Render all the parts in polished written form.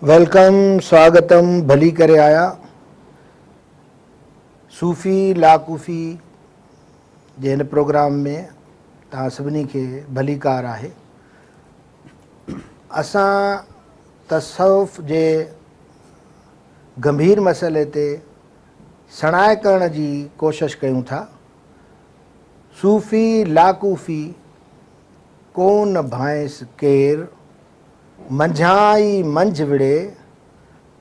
Welcome, स्वागतम, भली करे आया। सूफ़ी लाकूफ़ी जे हिन प्रोग्राम में तव्हां सभिनी खे भली कार आहे। असां तसव्वुफ़ जे गंभीर मसइले ते सणाए करण जी कोशिश कयूं था। सूफ़ी लाकूफ़ी कोन भांइस केर, मंझाई मंझ विड़े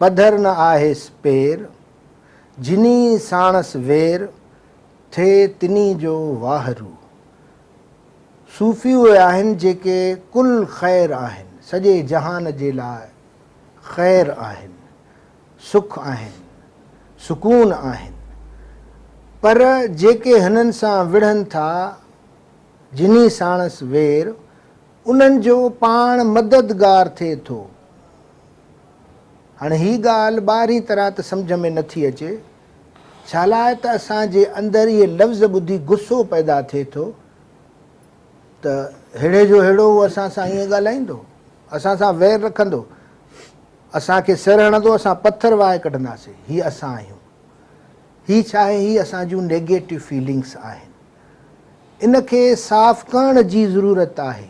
पधर न आहेसि पेर, जिनी साणस वेर थे तिनी जो वाहरू। सूफ़ी उहे आहिनि जेके कुल ख़ैर आहिनि, सॼे जहान जे लाइ ख़ैर आहिनि, सुख आहिनि, सुकून आहिनि, पर जेके हिननि सां विढ़नि था जिनी साणस वेर, उन्हनि जो पाण मददगार थिए थो। हाणे ही ॻाल्हि ॿारहीं तरह त सम्झ में नथी अचे, छा लाइ त असांजे अंदरि इहे लफ़्ज़ ॿुधी गुस्सो पैदा थिए थो त हेड़े जो हेड़ो उहो असां सां ईअं ॻाल्हाईंदो, असां सां वैर रखंदो, असांखे सिर हणंदो, असां पथर वाहे कढंदासीं। ही असां आहियूं। ही छा आहे? ही असांजूं नेगेटिव फीलिंग्स आहिनि। इन खे साफ़ करण जी ज़रूरत आहे।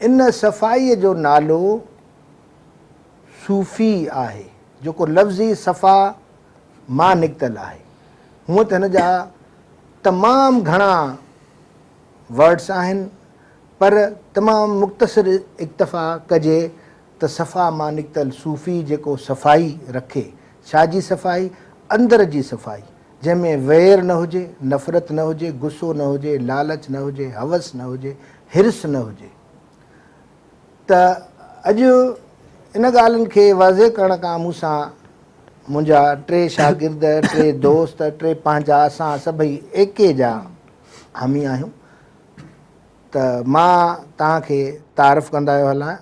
इन सफ़ाईअ जो नालो सूफ़ी आहे, जेको लफ़्ज़ी सफ़ा मां निकितल आहे। हूअं त हिन जा तमामु घणा वर्ड्स आहिनि, पर तमामु मुख़्तसिर इक्तफ़ा कजे त सफ़ा मां निकितल सूफ़ी जेको सफ़ाई रखे। छा जी सफ़ाई? अंदर जी सफ़ाई, जंहिंमें वैर न हुजे, नफ़रत न हुजे, गुस्सो न हुजे, लालच न हुजे, हवस न हुजे, हिर्स न हुजे। त अॼु इन ॻाल्हियुनि खे वाज़े करण खां मूंसां मुंहिंजा टे शागिर्द, टे दोस्त, टे पंहिंजा, असां सभई एके जा हामी आहियूं। त मां तव्हांखे तारीफ़ कंदा आहियो हलां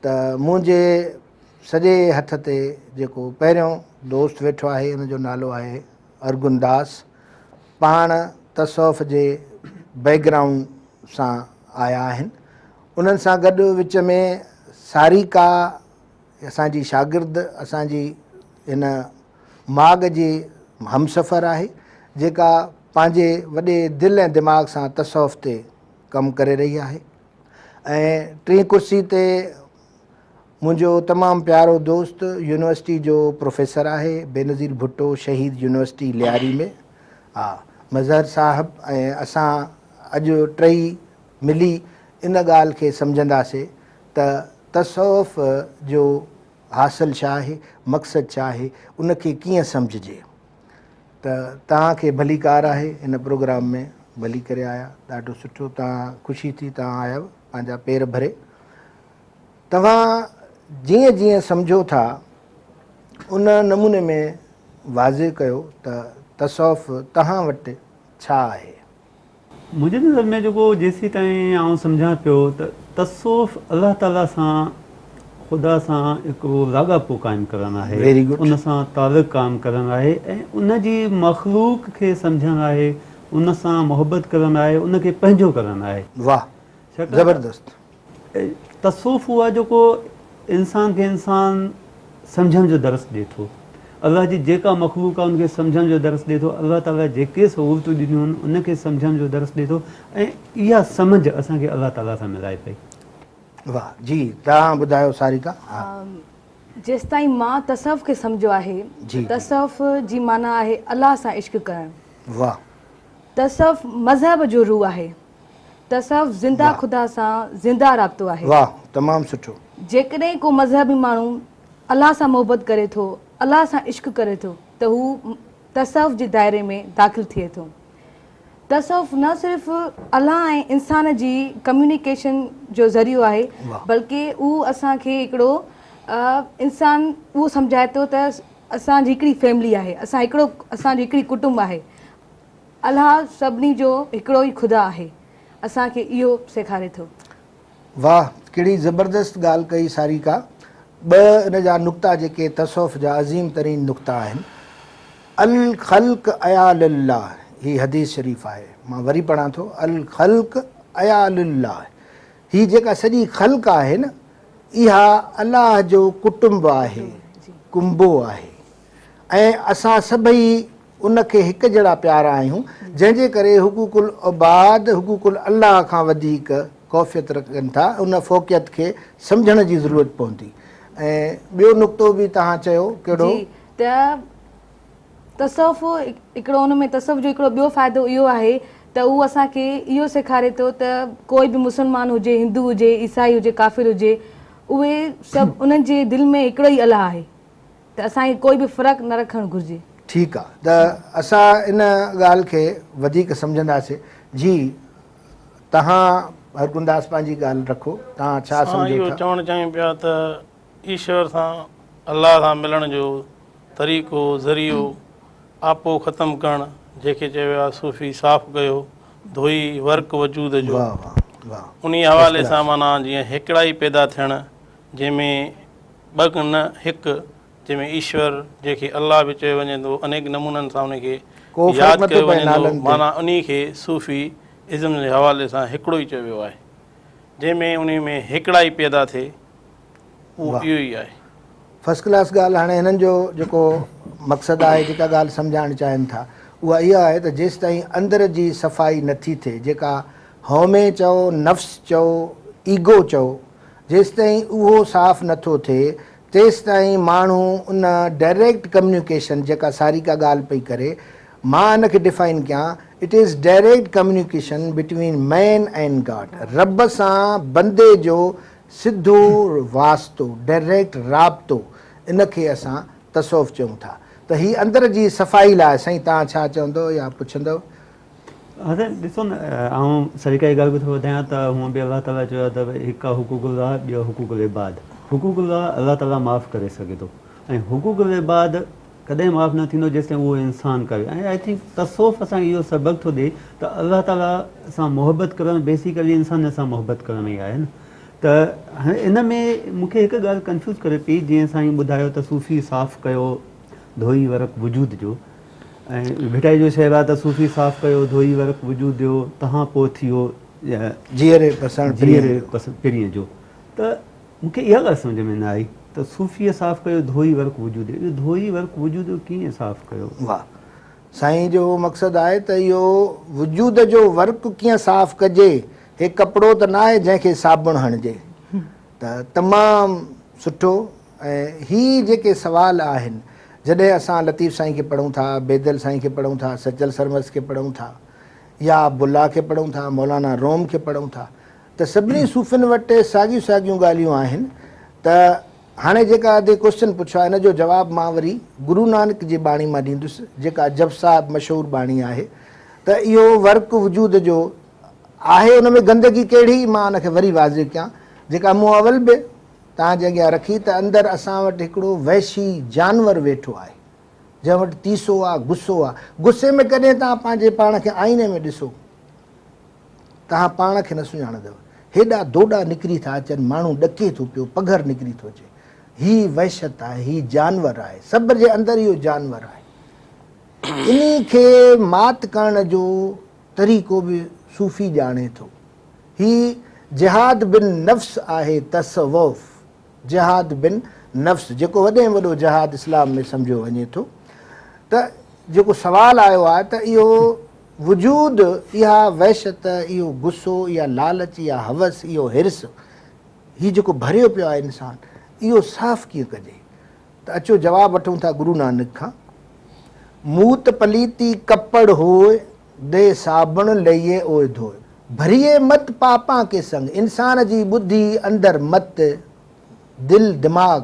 त मुंहिंजे सॼे हथ ते जेको पहिरियों दोस्त वेठो आहे, हुनजो नालो आहे अर्गुन दास। पाण तसव्वुफ़ जे बैकग्राउंड सां आया आहिनि। उन्हनि सां गॾु विच में सारिका असांजी शागिर्द, असांजी हिन माॻ जी हमसफ़र आहे, जेका पंहिंजे वॾे दिलि ऐं दिमाग़ सां तसव्वुफ़ ते कमु करे रही आहे। ऐं टीं कुर्सी ते मुंहिंजो तमामु प्यारो दोस्त, यूनिवर्सिटी जो प्रोफेसर आहे, बेनज़ीर भुट्टो शहीद यूनिवर्सिटी लियारी में। हा, मज़हर साहिबु ऐं असां अॼु टई मिली इन ॻाल्हि खे सम्झंदासीं त तसव्वुफ़ जो हासिलु छा आहे, मक़सदु छा आहे, उनखे कीअं सम्झिजे। त तव्हांखे भली कार आहे इन प्रोग्राम में, भली करे आया। ॾाढो सुठो, तव्हां ख़ुशी थी तव्हां आयव, पंहिंजा पेर भरे। तव्हां जीअं जीअं सम्झो था उन नमूने में वाज़े कयो त तसव्वुफ़ तव्हां वटि छा आहे। मुंहिंजे नज़र में जेको जेसीं ताईं आउं सम्झां पियो त तसव्वुफ़ अलाह ताला सां, ख़ुदा सां हिकिड़ो लाॻापो क़ाइमु करणु आहे, वेरी गुड। उन सां तालुक़ु क़ाइमु करणु आहे ऐं उन जी मख़लूक़ खे सम्झणु आहे, उन सां मुहबत करणु आहे, उनखे पंहिंजो करणु आहे। वाह, ज़बरदस्त। तसव्वुफ़ उहा जेको इंसान खे इंसान सम्झण जो दर्स ॾिए थो, अलाह जी जेका मख़लूक़ आहे उनखे सम्झण जो दर्स ॾिए थो, अलाह ताला जेके सहूलियतूं ॾिनियूं आहिनि उनखे सम्झण जो दर्स ॾिए थो, ऐं इहा सम्झ असांखे अलाह ताला सां मिलाए पई। वाह जी, तव्हां ॿुधायो सारिका। जेसि ताईं मां तसव्वुफ़ खे सम्झो आहे, तसव्वुफ़ जी माना आहे अलाह सां इश्क करणु। वाह। तसव्वुफ़ मज़हब जो रूह आहे। तसव्वुफ़ ज़िंदा ख़ुदा सां ज़िंदा राब्तो आहे। वाह, तमामु सुठो। जेकॾहिं को मज़हबी माण्हू अलाह सां मोहबत करे थो, अलाह सां इश्क करे थो, त हू तसव्वुफ़ जे दायरे में दाख़िल थिए थो। तसव्वुफ़ न सिर्फ़ु अलाह ऐं इंसान जी कम्युनिकेशन जो ज़रियो आहे, बल्कि उहो असांखे हिकिड़ो इंसान उहो सम्झाए थो त असांजी हिकिड़ी फैमिली आहे, असांजी हिकिड़ी कुटुंब आहे। अलाह सभिनी जो हिकिड़ो ई ख़ुदा आहे, असांखे इहो सेखारे थो। वाह, कहिड़ी ज़बरदस्त ॻाल्हि कई सारिका। ॿ इन जा नुक़्ता जेके तसव्वुफ़ जा अज़ीम तरीन नुक़्ता आहिनि। अल ख़ल्क़ अयालिल्लाह, ही हदीस शरीफ़ आहे, मां वरी पढ़ां थो। अल ख़ल्क़ अयालिल्लाह, ही जेका सॼी ख़ल्क़ आहे न, इहा अलाह जो कुटुंब आहे, कुंबो आहे ऐं असां सभई उनखे हिकु जहिड़ा प्यारा आहियूं, जंहिंजे करे हुकूकुल इबाद हुकूकुल अलाह खां वधीक ख़ौफ़ियत रखनि था। उन फ़ौक़ियत खे सम्झण जी ज़रूरत पवंदी। ऐं ॿियो नुक़्तो बि तव्हां चयो कहिड़ो? त तसव्वुफ़ हिकिड़ो उन में तसव्वुफ़ जो हिकिड़ो ॿियो फ़ाइदो इहो आहे त उहो असांखे इहो सेखारे थो त कोई बि मुस्लमान हुजे, हिंदू हुजे, ईसाई हुजे, काफ़िर हुजे, उहे सभु उन्हनि जे दिलि में हिकिड़ो ई अलाह आहे, त असांखे कोई बि फ़र्क़ु न रखणु घुरिजे। ठीकु आहे, त असां इन ॻाल्हि खे वधीक सम्झंदासीं। जी तव्हां हरगुनदास पंहिंजी ॻाल्हि रखो, तव्हां छा सम्झो इहो था? चवणु चाहियूं पिया त ईश्वर सां अलाह सां मिलण जो तरीक़ो ज़रियो आपो ख़तमु करणु, जंहिंखे चयो आहे सूफ़ी साफ़ु कयो, धोई वर्क वजूद जो। वाह वाह वाह। उन हवाले सां माना जीअं हिकिड़ाई पैदा थियणु, जंहिंमें ॿ न हिकु, जंहिंमें ईश्वर जंहिंखे अलाह बि चयो वञे थो, अनेक नमूननि सां उनखे यादि कयो वञे थो, माना उन खे सूफ़ी इज़म जे हवाले सां हिकिड़ो ई चयो वियो आहे, जंहिंमें उन में हिकिड़ाई पैदा थिए, उहो इहो ई आहे। फर्स्ट क्लास ॻाल्हि। हाणे हिननि जो जेको मक़सदु आहे, जेका ॻाल्हि सम्झाइणु चाहिनि था, उहा इहा आहे त जेसि ताईं अंदर जी सफ़ाई नथी थिए, जेका हौमे चओ, नफ़्स चओ, ईगो चओ, जेसि ताईं उहो साफ़ु नथो थिए, तेसि ताईं माण्हू उन डायरेक्ट कम्युनिकेशन जेका सारिका ॻाल्हि पई करे, मां हिनखे डिफाइन कयां, it is direct communication between man and God. रब सां बंदे जो सिधो वास्तो, डायरेक्ट राब्तो, इनखे असां तसव्वुफ़ चऊं था। त हीअ अंदर जी सफ़ाई लाइ साईं तव्हां छा चवंदव या पुछंदव? हज़रत ॾिसो न, आउं सरीका जी ॻाल्हि बि थोरो ॿुधायां त हूअं बि अलाह ताला चयो आहे त हिकु आहे हुकूकुल आहे, ॿियो हुकूकुल इबाद। हुकूकुल आहे अलाह ताला माफ़ु करे सघे थो, ऐं हुकूकुल इबाद कॾहिं माफ़ु न थींदो जेसिताईं उहो इंसानु करे। ऐं आई थिंक तसव्वुफ़ असांखे इहो सबक़ु थो ॾिए त अलाह ताला सां मुहबत करणु बेसिकली इंसान सां मुहबत करण ई आहे न। त हाणे इन में मूंखे हिकु ॻाल्हि कंफ्यूज़ करे पई, जीअं साईं ॿुधायो त सूफ़ी साफ़ु कयो, धोई वर्क वजूद जो, ऐं भिटाई जो शहर आहे त सूफ़ी साफ़ु कयो, धोई वर्क वजूद जो, तव्हां पोइ थी वियो जीअरे पसंदि पिरीअ जो। त मूंखे इहा ॻाल्हि सम्झ में न आई त सूफ़ीअ साफ़ु कयो, धोई वर्क वजूद, इहो धोई वर्क वजूद कीअं साफ़ु कयो? वाह, साईं जो मक़सदु आहे त इहो वजूद जो वर्क कीअं साफ़ु कजे। हे कपिड़ो त न आहे जंहिंखे साबुण हणिजे, त तमामु सुठो। ऐं हीअ जेके सुवाल आहिनि, जॾहिं असां लतीफ़ साईं खे पढ़ूं था, बेदल साईं खे पढ़ूं था, सचल सरमस खे पढ़ूं था, या बुल्ला खे पढ़ूं था, मौलाना रोम खे पढ़ूं था, त सभिनी सूफ़ियुनि वटि साॻियूं साॻियूं ॻाल्हियूं आहिनि। त हाणे जेका अॼु क्वेश्चन पुछियो आहे, हिन जो जवाबु मां वरी गुरू नानक जी बाणी मां ॾींदुसि, जेका जप साहिब मशहूरु बाणी आहे। त इहो वर्क वजूद जो आहे, उन में गंदगी कहिड़ी, मां हुनखे वरी वाज़िह कयां, जेका मूं अवल बि तव्हांजे अॻियां रखी, त अंदरि असां वटि हिकिड़ो वहशी जानवर वेठो आहे, जंहिं वटि तीसो आहे, गुस्सो आहे। गुस्से में कॾहिं तव्हां पंहिंजे पाण खे आईने में ॾिसो, तव्हां पाण खे न सुञाणंदव, हेॾा दोॾा निकिरी था अचनि, माण्हू ॾके थो पियो, पघर निकिरी थो अचे। हीअ वहशत आहे, हीअ जानवर आहे, सभ जे अंदरि इहो जानवर आहे। इन खे मात करण जो तरीक़ो बि सूफ़ी ॼाणे थो। हीअ जिहाद बिन नफ़्स आहे, तसव्वुफ़ जिहाद बिन नफ़्स, जेको वॾे में वॾो जिहाद इस्लाम में सम्झो वञे थो। त जेको सुवालु आयो आहे त इहो वजूद, इहा वहशत, इहो गुस्सो, इहा लालच, इहा हवस, इहो हिर्स, हीउ जेको भरियो पियो आहे इंसानु, इहो साफ़ु कीअं कजे? त अचो जवाबु वठूं था गुरू नानक खां। मूत पलीती कपड़ होए, दे साबुण लइए ओए धोए, भरिए मत पापां के संग। इंसान जी ॿुधी अंदरि मत, दिलि दिमाग़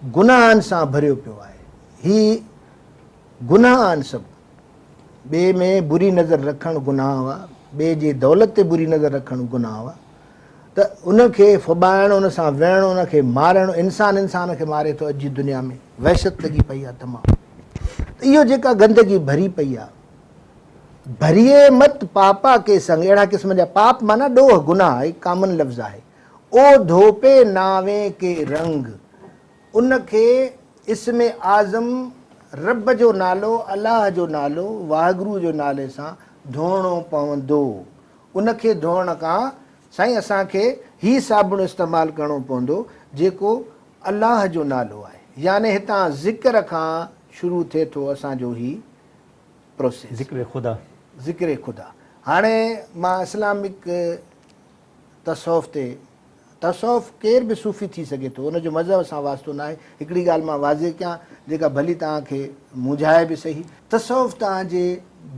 गुनाहनि सां भरियो पियो आहे। हीअ गुनाह आहिनि सभु। ॿिए में बुरी नज़र रखणु गुनाह हुआ, ॿिए जी दौलत ते बुरी नज़र रखणु गुनाह हुआ। त उनखे फुॿाइणु, उन सां विहणु, उनखे मारणु, इंसान खे मारे थो अॼु जी दुनिया में, वहशत लॻी पई आहे तमामु। त इहो जेका गंदगी भरी पई आहे, भरिए मत पापा के संग, अहिड़ा क़िस्म जा पाप माना ॾोह, गुनाह हिकु कामन लफ़्ज़ आहे। ओ धोपे नावे के रंग, उनखे इस्म आज़म रब जो नालो, अलाह जो नालो, वाहगुरू जो नाले सां धोइणो पवंदो। उनखे धोइण खां साईं असांखे ही साबुण इस्तेमालु करिणो पवंदो जेको अलाह जो नालो आहे, यानी हितां ज़िक्र खां शुरू थिए थो असांजो ही प्रोसेस, ज़िक्र ख़ुदा। ज़िक्र ख़ुदा। हाणे मां इस्लामिक तसौफ़ ते, तसौफ़ केर बि सूफ़ी थी सघे थो, उनजो मज़हब सां वास्तो न आहे। हिकिड़ी ॻाल्हि मां वाज़े कयां जेका भली तव्हांखे मुंझाए बि सही, तसौफ़ तव्हांजे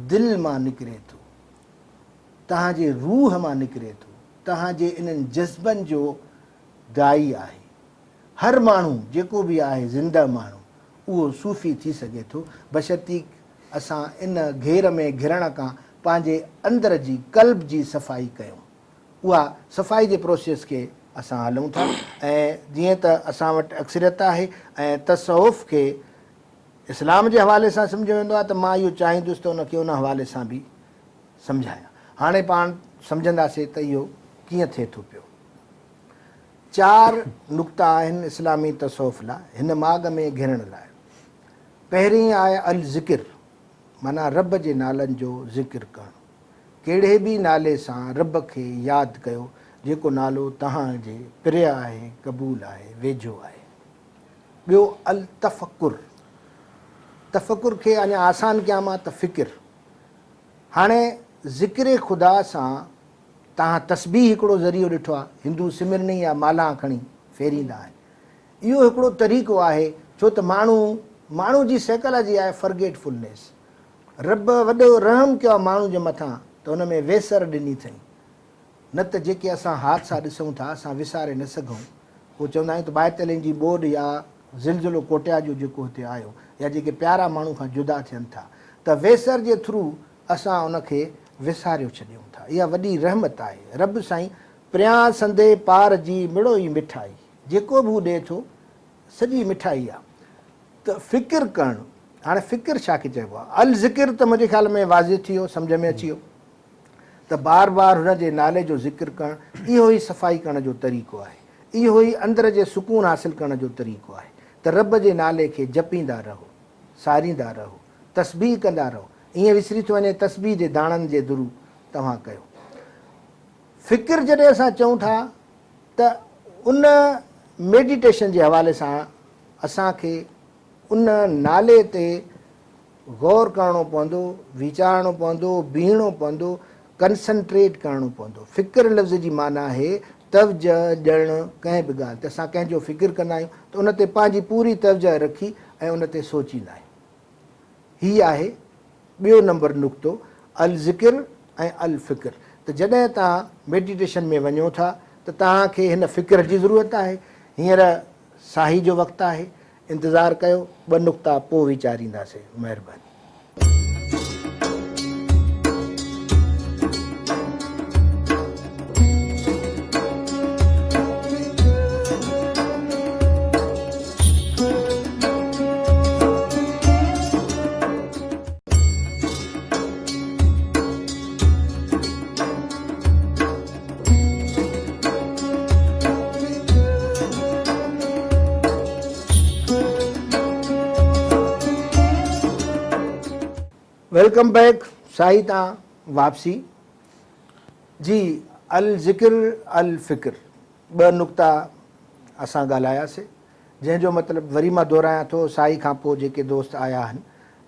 दिलि मां निकिरे थो, तव्हांजे रूह मां निकिरे थो, तव्हांजे इन्हनि जज़्बनि जो दाई आहे। हर माण्हू जेको बि आहे ज़िंदा माण्हू उहो सूफ़ी थी सघे थो, बशर्ती असां इन घेर में घिरण खां पंहिंजे अंदर जी क़ल्ब जी सफ़ाई कयूं। उहा सफ़ाई जे प्रोसेस खे असां हलूं था। ऐं जीअं त असां वटि अक्सरियत आहे ऐं तसौफ़ खे इस्लाम जे हवाले सां सम्झियो वेंदो आहे, त मां इहो चाहींदुसि त उनखे उन हवाले सां बि सम्झायां। हाणे पाण सम्झंदासीं त इहो कीअं थिए थो पियो। 4 नुक़्ता आहिनि इस्लामी तसौफ़ लाइ, हिन माॻ में घिरण लाइ। पहिरीं आहे अल ज़िक्र, माना रब जे नालनि जो ज़िक्र करणु। कहिड़े बि नाले सां रब खे यादि कयो जेको नालो तव्हांजे प्रिय आहे, क़बूल आहे, वेझो आहे। ॿियो अल तफ़कुर, तफ़कुर खे अञा आसान कयां मां त फ़िकिर। हाणे ज़िक्र ख़ुदा सां तव्हां तस्बीह हिकिड़ो ज़रियो ॾिठो आहे, हिंदू सिमरनी या माला खणी फेरींदा आहिनि। इहो हिकिड़ो तरीक़ो आहे, छो त माण्हू जी साइकोलॉजी आहे फॉरगेटफुलनेस। रब वॾो रहम कयो आहे माण्हू जे मथां त हुन में वेसर ॾिनी अथई, न त जेके असां हादसा ॾिसूं था असां विसारे न सघूं। उहो चवंदा आहियूं त बाइतलनि जी ॿोॾि या ज़िलज़िलो कोटिया जो जेको हिते आयो, या जेके प्यारा माण्हू खां जुदा थियनि था, त वेसर जे थ्रू असां उनखे विसारियो छॾियूं था। इहा वॾी रहमत आहे। रब साईं परियां संदे पार जी मिड़ो ई मिठाई, जेको बि हू ॾिए थो सॼी मिठाई आहे। त फ़िकिर करणु, हाणे फ़िकिर छा खे चइबो आहे? अल ज़िक्र त मुंहिंजे ख़्याल में वाज़े थी वियो, सम्झ में अची वियो त बार बार हुन जे नाले जो ज़िक्र करणु, इहो ई सफ़ाई करण जो तरीक़ो आहे, इहो ई अंदर जे सुकून हासिलु करण जो तरीक़ो आहे। त रब जे नाले खे जपींदा रहो, सारींदा रहो, तस्बीह कंदा रहो। ईअं विसरी थो वञे तस्बीह जे दाणनि जे दुरू तव्हां कयो। फ़िकिर जॾहिं असां चऊं था त उन मेडिटेशन जे हवाले सां असांखे उन नाले ते गौर करिणो पवंदो, वीचारणो पवंदो, बीहणो पवंदो, कंसंट्रेट करिणो पवंदो। फ़िकिर लफ़्ज़ जी माना आहे तवजह ॾियणु कंहिं बि ॻाल्हि ते। असां कंहिंजो फ़िकिर कंदा आहियूं त उन ते पंहिंजी पूरी तवजह रखी ऐं उन ते सोचींदा आहियूं। हीअ आहे ॿियो नंबर नुक़्तो, अल ज़िक्र ऐं अल फ़िक्र। त जॾहिं तव्हां मेडिटेशन में वञो था त तव्हांखे हिन फ़िक्र जी ज़रूरत आहे। हींअर साही जो वक़्तु आहे, इंतज़ारु कयो, 2 नुक़्ता पोइ वीचारींदासीं। महिरबानी। Welcome back. साईं तव्हां वापसी जी। अल ज़िक्र अल फ़िक्र 2 नुक़्ता असां ॻाल्हायासीं, जंहिंजो मतिलबु वरी मां दोहरायां थो साई खां पोइ जेके दोस्त आया आहिनि,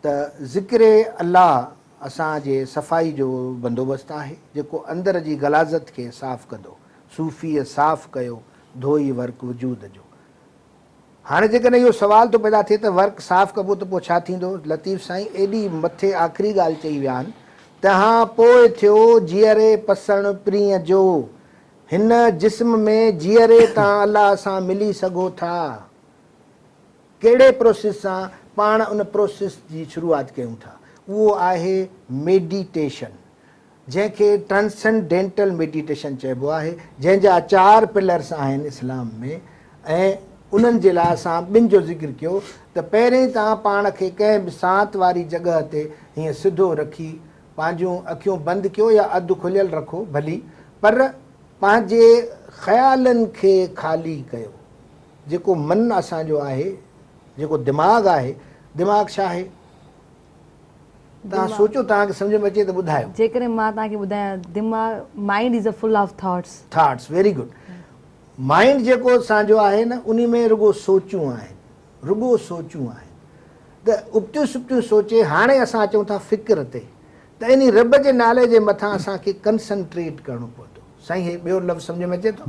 त ज़िक्र अल्लाह असांजे सफ़ाई जो बंदोबस्तु आहे जेको अंदर जी गलाज़त खे साफ़ु कंदो। सूफ़ीअ साफ़ु कयो धोई वर्क वजूद जो। हाणे जेकॾहिं इहो सुवाल थो पैदा थिए त वर्क साफ़ु कबो त पोइ छा थींदो? लतीफ़ साईं एॾी मथे आख़िरी ॻाल्हि चई विया आहिनि, तव्हां पोइ थियो जीअरे पसण प्रींहं जो, हिन जिस्म में जीअरे तव्हां अलाह सां मिली सघो था। कहिड़े प्रोसेस सां? पाण उन प्रोसेस जी शुरूआति कयूं था, उहो आहे मेडिटेशन, जंहिंखे ट्रांसेंडेंटल मेडिटेशन चइबो आहे, जंहिंजा 4 पिलर्स आहिनि इस्लाम में। ऐं उन्हनि जे लाइ असां 2 जो ज़िक्र कयो त पहिरें तव्हां पाण खे कंहिं बि सांत वारी जॻह ते हीअं सिधो रखी पंहिंजूं अखियूं बंदि कयो या अधु खुलियल रखो भली, पर पंहिंजे ख़्यालनि खे ख़ाली कयो। जेको मन असांजो आहे, जेको दिमाग़ आहे, दिमाग़ छा आहे? तव्हां सोचो, तव्हांखे सम्झ में अचे त ॿुधायो। जेकॾहिं मां तव्हांखे ॿुधायां, दिमाग़ mind is a full of thoughts. Thoughts, very good. Mind जेको असांजो आहे न उन में रुगो सोचूं आहिनि त उपतियूं सुप्तियूं सोचे हाणे असां अचूं था फ़िक्र ते त इन रब जे नाले जे मथां असांखे कंसंट्रेट करिणो पवंदो। साईं हे ॿियो लफ़्ज़ सम्झ में अचे थो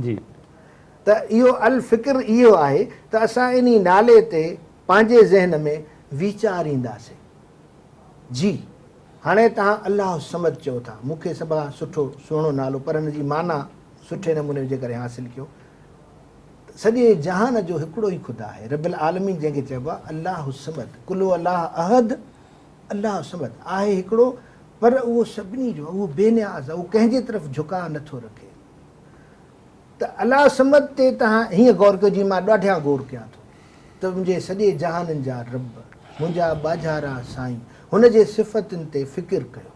त इहो अल फ़िक्र इहो आहे त असां इन नाले ते पंहिंजे ज़हन में वीचारींदासीं। जी हाणे तव्हां अलाह समद चओ था, मूंखे सभु खां सुठो सुहिणो नालो पर हिन जी माना सुठे नमूने जे करे हासिलु कयो। सॼे जहान जो हिकिड़ो ई ख़ुदा आहे, रब्बुल आलमीन जंहिंखे चइबो आहे अलाह समद, कुल्हु अलाह अहद, अलाह समद आहे हिकिड़ो, पर उहो सभिनी जो, उहो बेनियाज़ आहे, उहो कंहिंजे तरफ़ झुकाव नथो रखे। त अलाह समद ते तव्हां हीअं गौर कयो जीअं मां ॾाढा गौर कयां थो त मुंहिंजे सॼे जहाननि जा रब, मुंहिंजा बाज़ारा साईं, हुन जे सिफ़तुनि ते फ़िकिर कयो।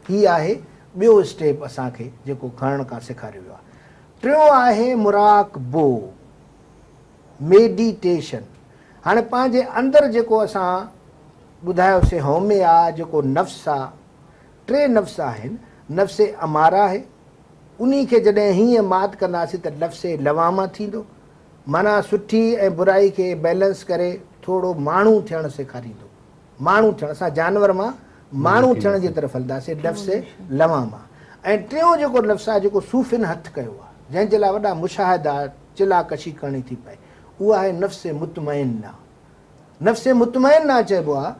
हीअ आहे ॿियो स्टेप असांखे जेको खणण खां सेखारियो वियो आहे। टियों आहे मुराक़बो, मेडिटेशन। हाणे पंहिंजे अंदरि जेको असां ॿुधायोसीं हौमे आहे, जेको नफ़्स आहे, 3 नफ़्स आहिनि। नफ़्से अमारा आहे, उन खे जॾहिं हीअं मात कंदासीं त नफ़्से लवामा थींदो, माना सुठी ऐं बुराई खे बैलेंस करे थोरो माण्हू थियणु सेखारींदो। माण्हू थियणु, असां जानवर मां माण्हू थियण जी तरफ़ हलंदासीं, नफ़्से लवामा। ऐं टियों जेको लफ़्ज़ आहे जेको सूफ़िन हथु कयो आहे, जंहिंजे लाइ वॾा मुशाहिदा चिलाकशी करणी थी पए, उहा आहे नफ़्से मुतमइन्ना। नफ़्से मुतमइन्ना चइबो आहे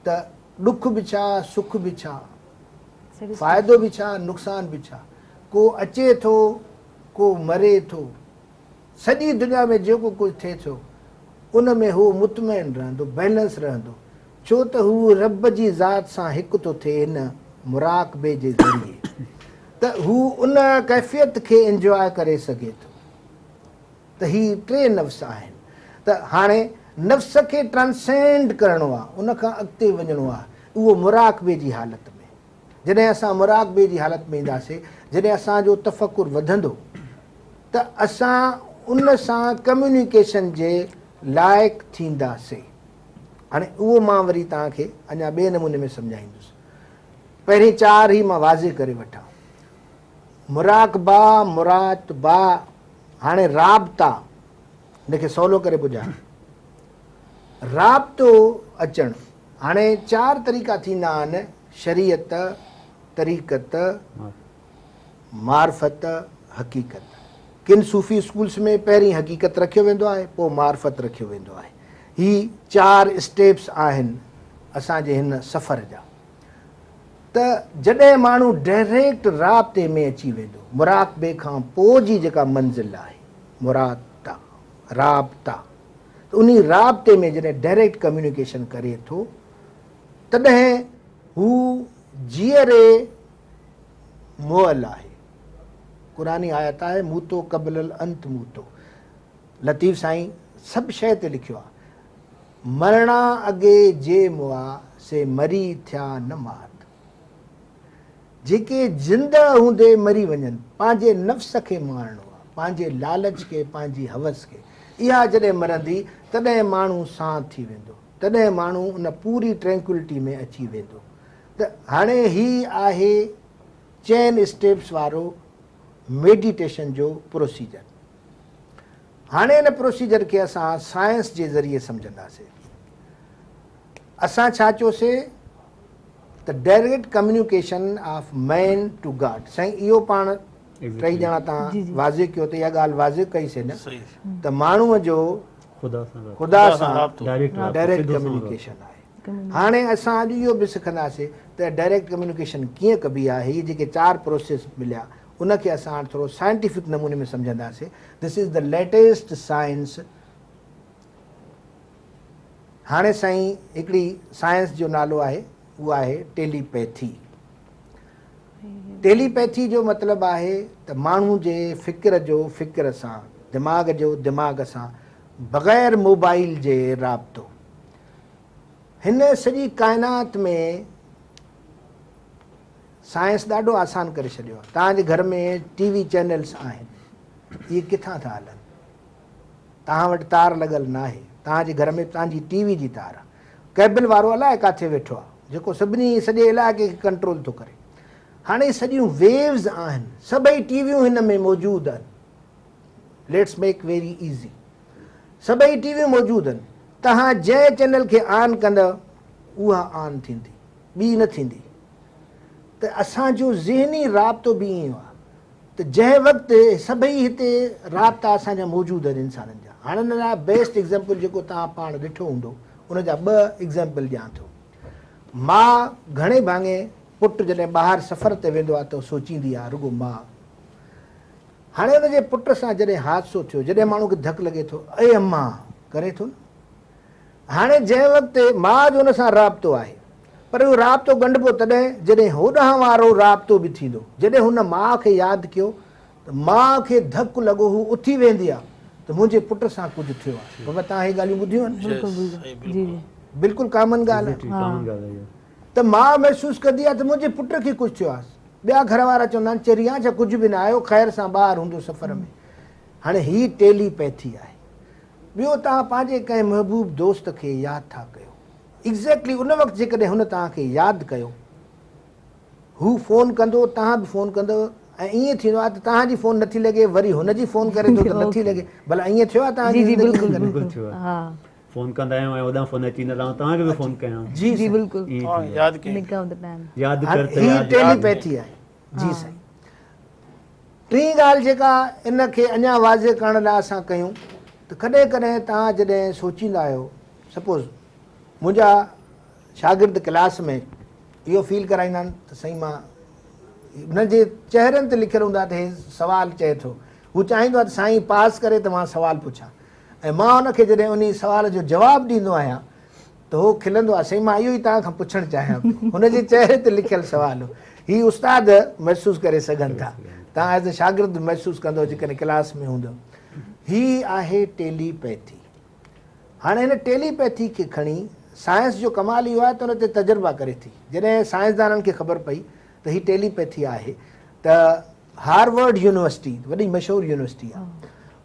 त ॾुख बि छा, सुख बि छा, फ़ाइदो बि छा, नुक़सान बि छा, को अचे थो, को मरे थो, सॼी दुनिया में जेको कुझु थिए थो उन में हू मुतमइन रहंदो, बैलेंस रहंदो, छो त हू रब जी ज़ात सां हिकु थो थिए हिन मुराक़बे जे ज़रिए, त हू उन कैफ़ियत खे इंजॉय करे सघे थो। त हीअ 3 नफ़्स आहिनि। त हाणे नफ़्स खे ट्रांसेंड करिणो आहे, उन खां अॻिते वञिणो आहे, उहो मुराक़बे जी हालत में। जॾहिं असां मुराक़बे जी हालत में ईंदासीं, जॾहिं असांजो तफ़कुर वधंदो त असां उन सां कम्यूनिकेशन जे लाइक़ु थींदासीं। हाणे उहो मां वरी तव्हांखे अञा ॿिए नमूने में सम्झाईंदुसि। पहिरीं 4 ई मां वाज़े करे वठां। मुराक़बा, मुरातबा, हाणे राब्ता, हिनखे सवलो करे ॿुधां। राब्तो अचणु, हाणे 4 तरीक़ा थींदा आहिनि, शरीयत, तरीक़त, मार्फत, हक़ीक़त। किन सूफ़ी स्कूल्स में पहिरीं हक़ीक़त रखियो वेंदो आहे, पोइ मार्फत रखियो वेंदो आहे। ही 4 स्टेप्स आहिनि असांजे हिन सफ़र जा। त जॾहिं माण्हू डायरेक्ट राब्ते में अची वेंदो, मुराक़बे खां पोइ जी जेका मंज़िल आहे मुराता, राब्ता, त उन राब्ते में जॾहिं डायरेक्ट कम्यूनिकेशन करे थो तॾहिं हू जीअरे मुअल आहे। क़ुरानी आयत आहे, मूतो क़बल अंत मूतो। लतीफ़ साईं सभु शइ ते लिखियो आहे, मरणा अॻे जे मुआ से मरी थिया न मात। जेके जिंदा हूंदे मरी वञनि, पंहिंजे नफ़्स खे मारणो आहे, पंहिंजे लालच खे, पंहिंजी हवस खे, इहा जॾहिं मरंदी तॾहिं माण्हू शांत थी वेंदो, तॾहिं माण्हू उन पूरी ट्रैंक्विलिटी में अची वेंदो। त हाणे ही आहे 4 स्टेप्स वारो मेडिटेशन जो प्रोसीजर। हाणे हिन प्रोसीजर खे असां साइंस जे ज़रिए सम्झंदासीं। असां छा चयोसीं त direct communication of man to God. साईं इहो पाण 3 ॼणा तव्हां वाज़े कयो त इहा ॻाल्हि वाज़े कईसीं न, त माण्हूअ जो ख़ुदा सां डायरेक्ट कम्यूनिकेशन आहे। हाणे असां अॼु इहो बि सिखंदासीं त डायरेक्ट कम्यूनिकेशन कीअं कबी आहे। हीअ जेके 4 प्रोसेस मिलिया उनखे असां थोरो साइंटिफिक नमूने में सम्झंदासीं। This is the latest science. हाणे साईं हिकिड़ी साइंस जो नालो आहे, उहा आहे टेलीपैथी। टेलीपैथी जो मतिलबु आहे त माण्हू जे फ़िक्र जो फ़िक्र सां, दिमाग़ जो दिमाग़ सां, बग़ैर मोबाइल जे राब्तो। हिन सॼी काइनात में साइंस ॾाढो आसान करे छॾियो आहे। तव्हांजे घर में TV चैनल्स आहिनि, इहे किथां था हलनि? तव्हां वटि तार लॻल न आहे, तव्हांजे घर में तव्हांजी TV जी तार आहे, केबल वारो अलाए किथे वेठो आहे जेको सभिनी सॼे इलाइक़े खे कंट्रोल थो करे। हाणे सॼियूं वेव्स आहिनि, सभई टीवियूं हिन में मौजूदु आहिनि, लेट्स मेक वेरी ईज़ी। सभई टीवियूं मौजूदु आहिनि, तव्हां जंहिं चैनल खे ऑन कंदव उहा ऑन थींदी, ॿी न थींदी। त असांजो ज़हनी राब्तो बि ईअं आहे त जंहिं वक़्तु सभई हिते राब्ता असांजा मौजूदु आहिनि इंसाननि जा। हाणे हिन लाइ बेस्ट एग्ज़ाम्पल जेको तव्हां पाण ॾिठो हूंदो उन जा 2 एग्ज़ाम्पल ॾियां थो। माउ घणे भाङे पुटु जॾहिं ॿाहिरि सफ़र ते वेंदो आहे त सोचींदी आहे रुॻो माउ। हाणे हुनजे पुट सां जॾहिं हादसो थियो, जॾहिं माण्हू खे धकु लॻे थो, अे अम्मा करे थो न। हाणे जंहिं वक़्तु माउ जो हुन सां राब्तो आहे, पर उहो राब्तो ॻंढिबो तॾहिं जॾहिं होॾां वारो राब्तो बि थींदो। जॾहिं हुन माउ खे यादि कयो त माउ खे धकु लॻो, हू उथी वेंदी आहे त मुंहिंजे पुट सां कुझु थियो आहे। बाबा तव्हां इहे ॻाल्हियूं ॿुधियूं आहिनि? बिल्कुलु कॉमन ॻाल्हि आहे। त माउ महसूसु कंदी आहे त मुंहिंजे पुट खे कुझु थियो आहे। ॿिया घर वारा चवंदा आहिनि चरिया छा कुझु बि न आयो, ख़ैर सां ॿाहिरि हूंदो सफ़र में। हाणे हीअ टेलीपैथी आहे। ॿियो तव्हां पंहिंजे कंहिं महबूब दोस्त खे यादि था कयो, एग्ज़ैक्टली उन वक़्तु जेकॾहिं हुन तव्हांखे यादि कयो, हू फ़ोन कंदो, तव्हां बि फ़ोन कंदव, ऐं ईअं थींदो आहे त तव्हांजी फ़ोन नथी लॻे, वरी हुनजी फ़ोन करे थो त नथी लॻे। भला ईअं थियो आहे तव्हांजी ज़िंदगी में? फ़ोन कंदा आहियूं ऐं होॾां फ़ोन अची न रहां, तव्हांखे बि फ़ोन कयां। जी जी बिल्कुलु, टेलीपैथी आहे। जी साईं। टी ॻाल्हि जेका इन खे अञा वाज़े करण लाइ असां कयूं त कॾहिं कॾहिं तव्हां जॾहिं सोचींदा आहियो, सपोज़ मुंहिंजा शागिर्द क्लास में इहो फील कराईंदा आहिनि त साईं मां हुन जे चहिरनि ते लिखियलु हूंदो आहे त हे सुवालु चए थो, हू चाहींदो आहे त साईं पास करे त मां सुवालु पुछां, ऐं मां हुनखे जॾहिं उन सुवाल जो जवाबु ॾींदो आहियां त उहो खिलंदो आहे, साईं मां इहो ई तव्हां खां पुछणु चाहियां पियो। हुनजे चहिरे ते लिखियलु सुवालु हीअ उस्ताद महसूसु करे सघनि था, तव्हां एज़ अ शागिर्द महसूसु कंदो जेकॾहिं क्लास में हूंदो। हीअ आहे टेलीपैथी। हाणे हिन टेलीपैथी खे खणी साइंस जो कमाल इहो आहे त हुन ते तजुर्बा करे थी। जॾहिं साइंसदाननि खे ख़बर पई त हीअ टेलीपैथी आहे त हार्वर्ड यूनिवर्सिटी, वॾी मशहूरु यूनिवर्सिटी आहे,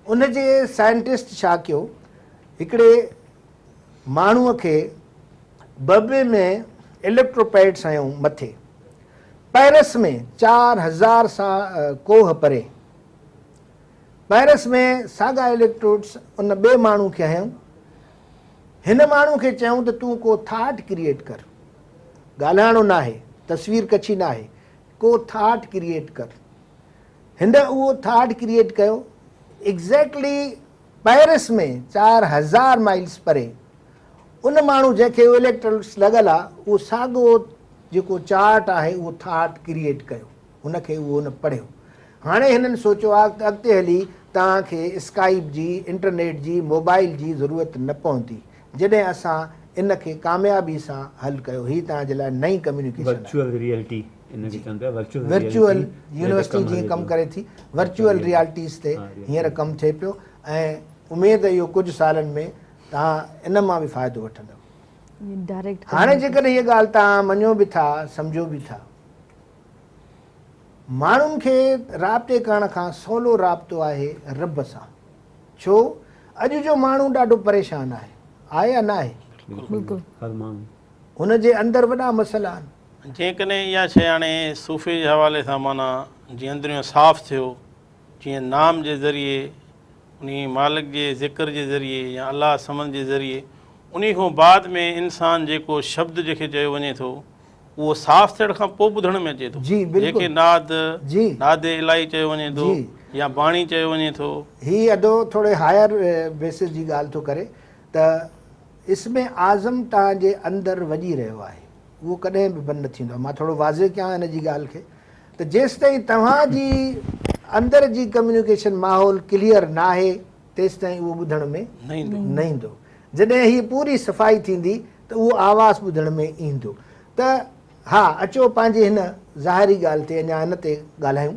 उनजे साइंटिस्ट छा कयो, हिकिड़े माण्हूअ खे बबे में इलेक्ट्रोपैड्स हयूं मथे, पेरिस में 4000 सां कोह परे, पेरिस में साॻा इलेक्ट्रोड्स उन ॿिए माण्हू खे हयूं। हिन माण्हू खे चयूं त तूं को थाट क्रिएट कर, ॻाल्हाइणो न आहे, तस्वीर कछी न आहे, को थाट क्रिएट कर। हिन उहो थाट क्रिएट कयो। एग्ज़ैक्टली पेरिस में 4000 माइल्स परे उन माण्हू जंहिंखे उहो इलेक्ट्रोड्स लॻल आहे, उहो साॻियो जेको चार्ट आहे उहो थाट क्रिएट कयो, हुनखे उहो न पढ़ियो। हाणे हिननि सोचियो आहे त अॻिते हली तव्हांखे स्काइप जी, इंटरनेट जी, मोबाइल जी ज़रूरत न पवंदी जॾहिं असां इन खे कामयाबी सां हल कयो। हीअ तव्हांजे लाइ नई कम्युनिकेशन, वर्चुअल यूनिवर्सिटी जीअं कमु करे थी, वर्चुअल रियलिटीज़ ते हींअर कमु थिए पियो, ऐं उमेद इहो कुझु सालनि में तव्हां इन मां बि फ़ाइदो वठंदव। हाणे जेकॾहिं हीअ ॻाल्हि तव्हां मञो बि था, सम्झो बि था, माण्हुनि खे राब्ते करण खां सवलो राब्तो आहे रब सां। छो? अॼु जो माण्हू ॾाढो परेशान आहे या न आहे? हुनजे अंदरि वॾा मसइला आहिनि। जेकॾहिं इहा शइ हाणे सूफ़े जे हवाले सां माना जीअं अंदरियों साफ़ु थियो, जीअं नाम जे ज़रिए, उन मालिक जे ज़िक्र जे ज़रिए या अलाह समन जे ज़रिए, उन खां बाद में इंसानु जेको शब्द जंहिंखे चयो वञे थो उहो साफ़ु थियण खां पोइ ॿुधण में अचे थो। जेके नादे इलाही चयो वञे थो या बाणी चयो वञे थो। हीअ अदो थोरे हायर बेसिस जी ॻाल्हि थो करे त इसमें आज़म तव्हांजे अंदरि वॼी रहियो आहे, उहो कॾहिं बि बंदि न थींदो। मां थोरो वाज़े कयां हिन जी ॻाल्हि खे त जेसि ताईं तव्हांजी अंदरि जी कम्युनिकेशन माहौल क्लियर न आहे तेसि ताईं उहो ॿुधण में न ईंदो। जॾहिं हीअ पूरी सफ़ाई थींदी त उहो आवाज़ु ॿुधण में ईंदो। त हा, अचो पंहिंजी हिन ज़ाहिरी ॻाल्हि ते अञा हिन ते ॻाल्हायूं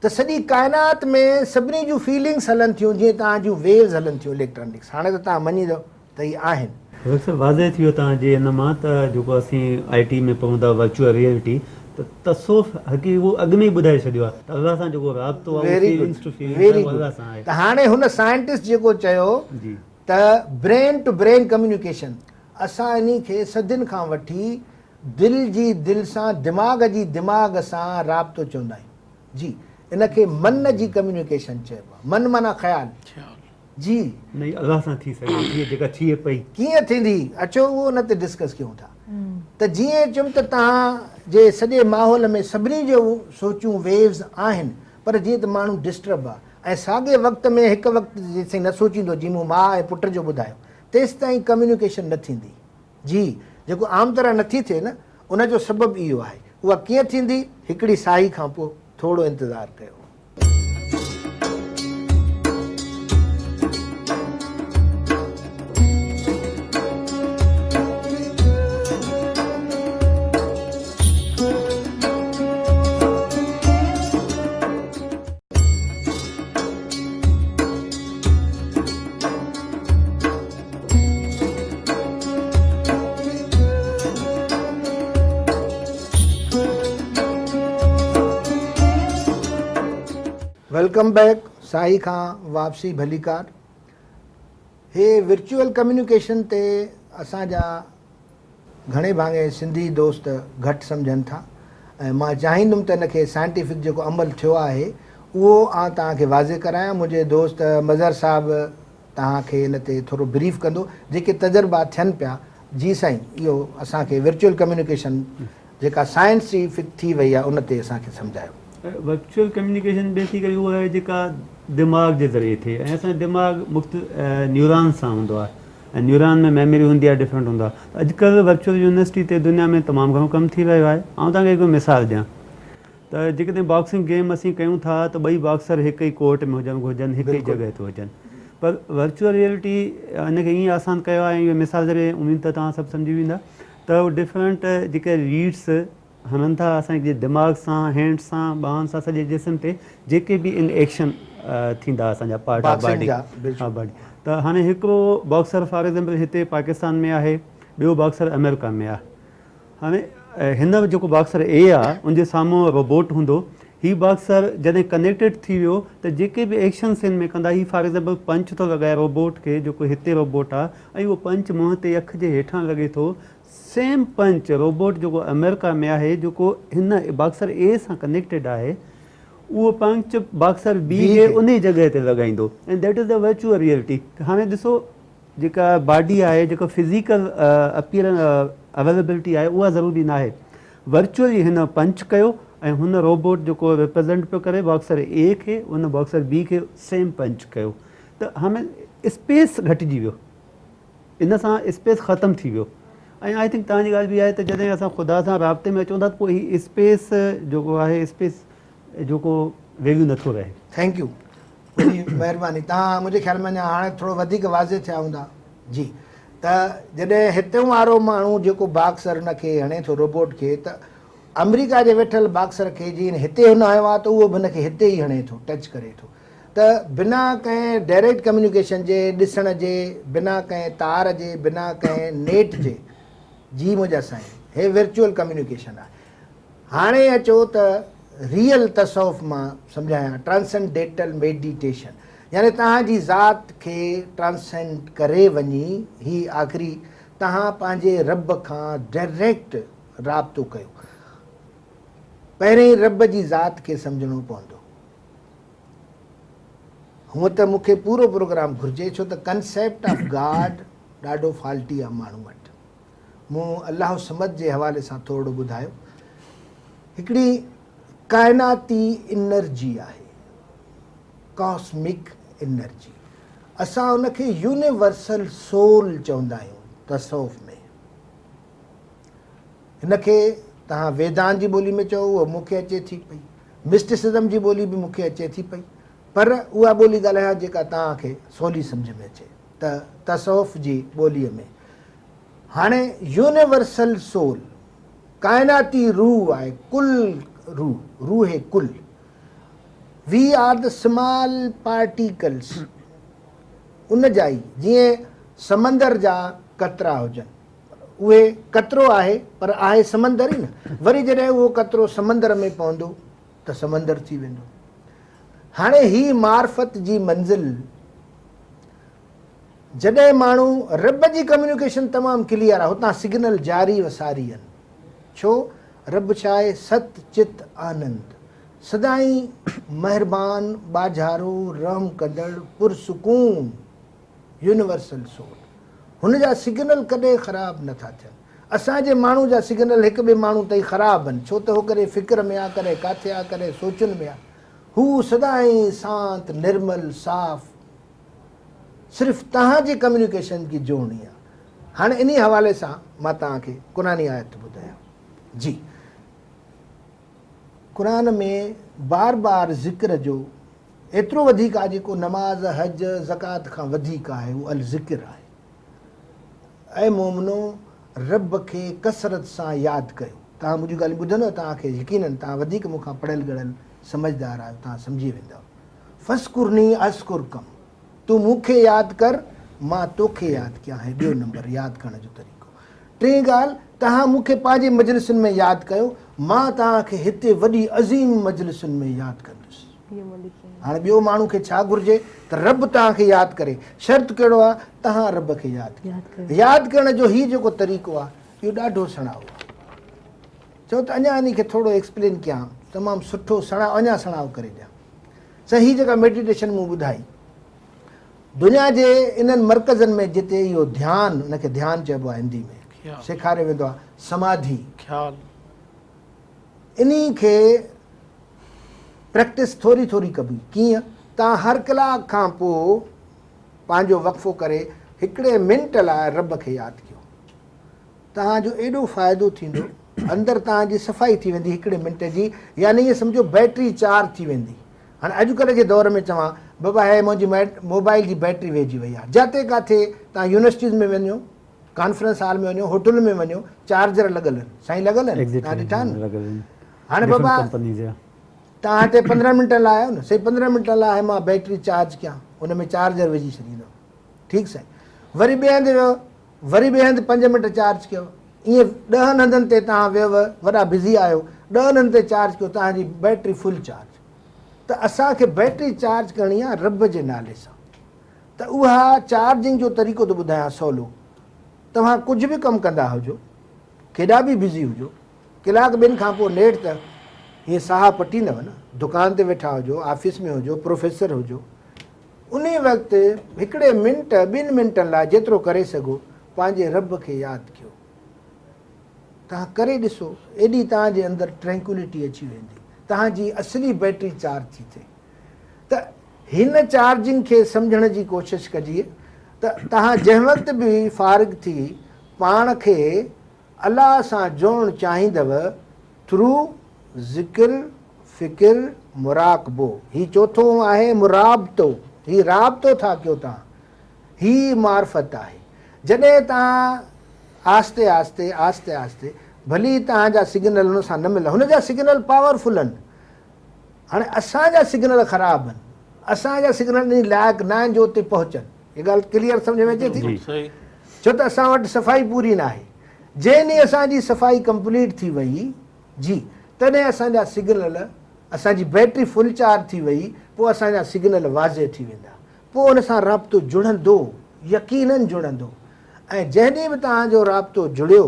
त सॼी काइनात में सभिनी जूं फीलिंग्स हलनि थियूं जीअं तव्हां जूं वेव्स हलनि थियूं इलेक्ट्रॉनिक्स। हाणे त तव्हां मञींदो त इहे आहिनि। सर वाज़े थी वियो तव्हांजे हिन मां त जेको असीं IT में पवंदा वर्चुअल रियलिटी, त तसोफ़ हक़ी उहो अॻु में ई ॿुधाए छॾियो आहे त अलाह सां जेको राब्तो आहे। त हाणे हुन साइंटिस्ट जेको चयो त ब्रेन टू ब्रेन कम्युनिकेशन, असां इन खे सदियुनि खां वठी दिलि जी दिलि सां, दिमाग़ जी दिमाग़ सां राब्तो चवंदा आहियूं। जी, इनखे मन जी कम्युनिकेशन चइबो आहे। मन माना ख़्यालु जी नहीं अल्लाह सां थी सघे जीअं जेका थिए पई कीअं थींदी, अचो उहो उन ते डिस्कस कयूं था। त जीअं चयुमि त तव्हां जे सॼे माहौल में सभिनी जो सोचूं वेव्स आहिनि, पर जीअं त माण्हू डिस्टर्ब आहे ऐं साॻे वक़्त में हिकु वक़्तु जेसिताईं न सोचींदो जीअं मूं माउ ऐं पुट जो ॿुधायो, तेसि ताईं कम्युनिकेशन न थींदी। जी जेको आम तरह नथी थिए न, उनजो सबबु इहो आहे। उहा कीअं थींदी, हिकिड़ी साई खां पोइ थोरो इंतज़ारु कयो। Welcome back. साई खां वापसी भलीकार। हे वर्चुअल कम्युनिकेशन ते असांजा घणे भाङे सिंधी दोस्त घटि सम्झनि था ऐं मां चाहींदुमि त इनखे साइंटिफिक जेको अमल थियो आहे उहो आउं तव्हांखे वाज़े करायां। मुंहिंजे दोस्त मज़हर साहिबु तव्हांखे इन ते थोरो ब्रीफ कंदो, जेके तजुर्बा थियनि पिया। जी साईं, इहो असांखे वर्चुअल कम्युनिकेशन जेका साइंटिफिक थी वई आहे उन ते असांखे सम्झायो। वर्चुअल कम्युनिकेशन बेसिकली उहा आहे जेका दिमाग़ जे ज़रिए थिए ऐं असांजो दिमाग़ न्यूरॉन सां हूंदो आहे ऐं न्यूरॉन में मेमोरी हूंदी आहे, डिफरेंट हूंदो आहे। अॼुकल्ह वर्चुअल यूनिवर्सिटी ते दुनिया में तमामु घणो कमु थी रहियो आहे। ऐं तव्हांखे हिकु मिसाल ॾियां त जेकॾहिं बॉक्सिंग गेम असीं कयूं था त ॿई बॉक्सर हिकु ई कोर्ट में हुजनि हिकु ई जॻह ते हुजनि, पर वर्चुअल रियलिटी हिनखे ईअं आसान कयो आहे। इहो मिसाल ज़रिए उमेद त तव्हां सभु सम्झी वेंदा त उहो डिफरेंट जेके रीड्स हणनि था असांजे दिमाग़ सां, हैंड सां, ॿाहुनि सां, सॼे जिस्म ते जेके बि इन एक्शन थींदा असांजा पार्ट ऑफ बॉडी। हा बॉडी। त हाणे हिकिड़ो बॉक्सर फॉर एग्ज़ाम्पल हिते पाकिस्तान में आहे, ॿियो बॉक्सर अमेरिका में आहे। हाणे हिन जेको बॉक्सर ए आहे उनजे साम्हूं रोबोट हूंदो। हीउ बॉक्सर जॾहिं कनेक्टेड थी वियो त जेके बि एक्शन्स हिन में कंदा, हीउ फॉर एग्ज़ाम्पल पंच थो लॻाए रोबोट खे, जेको हिते रोबोट आहे, ऐं उहो पंच मुंहं ते अखि जे हेठां लॻे थो। सेम पंच रोबोट जेको अमेरिका में आहे, जेको हिन बॉक्सर ए सां कनेक्टेड आहे, उहो पंच बॉक्सर बी खे उन ई जॻह ते लॻाईंदो। ऐं that is the virtual reality. हाणे ॾिसो जेका बॉडी आहे, जेको फिज़िकल अवेलेबिलिटी आहे, उहा ज़रूरी न आहे। वर्चुअली हिन पंच कयो ऐं हुन रोबोट जेको रिप्रेज़ेंट पियो करे बॉक्सर ए खे, उन बॉक्सर बी खे सेम पंच कयो। त हाणे स्पेस घटिजी वियो, इन सां स्पेस ख़तमु थी वियो। ऐं आई थिंक तव्हांजी ॻाल्हि बि आहे त जॾहिं असां ख़ुदा सां राब्ते में अचूं था त पोइ हीउ स्पेस जेको आहे, स्पेस जेको वैल्यू नथो रहे। थैंक यू, वॾी महिरबानी। तव्हां मुंहिंजे ख़्याल में अञा हाणे थोरो वधीक वाज़े थिया हूंदा। जी, त जॾहिं हितां वारो माण्हू जेको बॉक्सर हुनखे हणे थो रोबोट खे, त अमेरिका जे वेठल बॉक्सर खे जीअं हिते हुन आयो आहे त उहो बि हुनखे हिते ई हणे थो, टच करे थो। त बिना कंहिं डायरेक्ट कम्युनिकेशन जे, ॾिसण जे, बिना कंहिं तार जे, बिना कंहिं नेट जे। जी मुंहिंजा साईं, हे वर्चुअल कम्युनिकेशन आहे। हाणे अचो त रियल तसौफ़ मां सम्झायां, ट्रांसेंडेंटल मेडिटेशन, यानी तव्हांजी ज़ात खे ट्रांसेंड करे वञी, ही आख़िरी तव्हां पंहिंजे रब खां डायरेक्ट राब्तो कयो। पहिरीं रब जी ज़ात खे सम्झणो पवंदो। हूअं त मूंखे पूरो प्रोग्राम घुरिजे, छो त कंसेप्ट ऑफ गॉड ॾाढो फाल्टी आहे माण्हू वटि। मूं अलाह समद जे हवाले सां थोरो ॿुधायो। हिकिड़ी काइनाती एनर्जी आहे, कॉस्मिक एनर्जी। असां उनखे यूनिवर्सल सोल चवंदा आहियूं तसौफ़ में। हिनखे तव्हां वेदांत जी ॿोली में चओ, उहा मूंखे अचे थी पई, मिस्टिसिज़म जी ॿोली बि मूंखे अचे थी पई, पर उहा ॿोली ॻाल्हायां जेका तव्हांखे सवली सम्झ में अचे, त तसौफ़ जी ॿोलीअ में। हाणे यूनिवर्सल सोल काइनाती रूह आहे, कुल रूह, रूह कुल। We are the small particles उन जा ई, जीअं समंदर जा कतरा हुजनि, उहे कतरो आहे पर आहे समंदर ई न। वरी जॾहिं उहो कतरो समंदर में पवंदो त समंदर थी वेंदो। हाणे ही मार्फत जी मंज़िल, जॾहिं माण्हू रब जी कम्युनिकेशन तमामु क्लियर आहे, हुतां सिग्नल जारी वसारी आहिनि। छो? रब छा आहे? सत चित आनंद। सदाईं महिरबान, बाझारो, रहम कंदड़, पुरसुकून, यूनिवर्सल सोल। हुन जा सिग्नल कॾहिं ख़राबु नथा थियनि। असांजे माण्हू जा सिग्नल हिक ॿिए माण्हू ताईं ख़राबु आहिनि, छो त हो करे फ़िक्र में आहे, करे किथे आहे, करे सोचुनि में आहे। हू सदाईं शांत, निर्मल, साफ़, सिर्फ़ु तव्हांजी कम्युनिकेशन जी जोड़नी आहे। हाणे इन हवाले सां मां तव्हांखे क़ुरानी आयत ॿुधायां। जी, क़ुरान में बार बार ज़िक्र जो एतिरो वधीक आहे जेको नमाज़, हज, ज़कात खां वधीक आहे, उहो अल ज़िक्र आहे। ऐं मोमिनो, रब खे कसरत सां यादि कयो। तव्हां मुंहिंजी ॻाल्हि ॿुधंदव, तव्हांखे यकीननि, तव्हां वधीक मूंखां पढ़ियल ॻढ़ियल समझदार आहियो, तव्हां सम्झी वेंदव। फ़स्कुरनी अस्कुरकम, तूं मूंखे यादि कर, मां तोखे यादि कयां। ऐं ॿियो नंबर यादि करण जो तरीक़ो। टीं ॻाल्हि, तव्हां मूंखे पंहिंजे मजलिसुनि में यादि कयो, मां तव्हांखे हिते वॾी अज़ीम मजलिसुनि में यादि कंदुसि। हाणे ॿियो माण्हू खे छा घुरिजे त रब तव्हांखे यादि करे। शर्त कहिड़ो आहे? तव्हां रब खे यादि कयो। यादि करण जो हीउ जेको तरीक़ो आहे, इहो ॾाढो सणाओ आहे। चओ त अञा इन खे थोरो एक्सप्लेन कयां, तमामु सुठो अञा सणाओ करे ॾियां। सही जेका मेडिटेशन मूं ॿुधाई, दुनिया जे इन्हनि मर्कज़नि में जिते इहो ध्यानु, उनखे ध्यानु चइबो आहे हिंदी में, सेखारियो वेंदो आहे समाधि, ख़्याल, इन खे प्रैक्टिस थोरी थोरी कबी। कीअं? तव्हां हर कलाक खां पोइ पंहिंजो वक़फ़ो करे हिकिड़े मिंट लाइ रब खे यादि कयो। तव्हांजो एॾो फ़ाइदो थींदो, अंदरि तव्हांजी सफ़ाई थी वेंदी हिकिड़े मिंट जी, यानी ईअं सम्झो बैटरी चार्ज थी वेंदी। हाणे अॼुकल्ह जे दौर में चवां, बाबा हे मुंहिंजी मोबाइल जी बैटरी वेझी वई आहे, जिते किथे तव्हां यूनिवर्सिटीज़ में वञो, कॉन्फ्रेंस हॉल में वञो, होटल में वञो, चार्जर लॻल आहिनि। साईं लॻल आहिनि, तव्हां ॾिठा आहिनि? हाणे बाबा तव्हां हिते 15 मिंट लाइ आयो न, सही 15 मिंट लाइ मां बैटरी चार्ज कयां, उन में चार्जर विझी छॾींदो। ठीकु साईं। वरी ॿिए हंधि वियो, वरी ॿिए हंधि 5 मिंट चार्ज कयो। ईअं 10 हंधनि ते तव्हां वियव, वॾा बिज़ी आहियो, 10 हंधनि ते चार्ज कयो, तव्हांजी बैटरी फुल चार्ज। त असांखे बैटरी चार्ज करणी आहे रब जे नाले सां। त उहा चार्जिंग जो तरीक़ो थो ॿुधायां सवलो। तव्हां कुझु बि कमु कंदा हुजो, केॾा बि बिज़ी हुजो, कलाक ॿिनि खां पोइ नेट त हीअं साह पटींदव न। दुकान ते वेठा हुजो, ऑफिस में हुजो, प्रोफेसर हुजो, उन वक़्तु हिकिड़े मिंट, 2 मिंटनि लाइ जेतिरो करे सघो पंहिंजे रब खे यादि कयो। तव्हां करे ॾिसो, एॾी तव्हांजे अंदरि ट्रैंक्विलिटी अची वेंदी, तव्हांजी असली बैटरी चार्ज थी थिए। त हिन चार्जिंग खे सम्झण जी कोशिशि कजे त तव्हां जंहिं वक़्तु बि फ़ारिग थी पाण खे अलाह सां जोड़णु चाहींदव थ्रू ज़िक्र, फ़िक्र, मुराक़बो। हीउ चोथों आहे मुराबतो। हीउ राबतो था कयो तव्हां, हीउ मार्फत आहे। जॾहिं तव्हां आस्ते आस्ते आस्ते आस्ते, भली तव्हांजा सिग्नल हुन सां न मिलनि, हुनजा सिग्नल पावरफुल आहिनि। हाणे असांजा सिग्नल ख़राबु आहिनि, असांजा सिग्नल इन लाइक़ु न आहिनि जो उते पहुचनि। हीअ ॻाल्हि क्लियर सम्झ में अचे थी? छो त असां वटि सफ़ाई पूरी न आहे। जंहिं ॾींहुं असांजी सफ़ाई कंप्लीट थी वई, जी, तॾहिं असांजा सिग्नल, असांजी बैटरी फुल चार्ज थी वई, पोइ असांजा सिग्नल वाज़े थी वेंदा, पोइ उन सां राब्तो जुड़ंदो, यकीननि जुड़ंदो। ऐं जंहिं ॾींहुं बि तव्हांजो राब्तो जुड़ियो,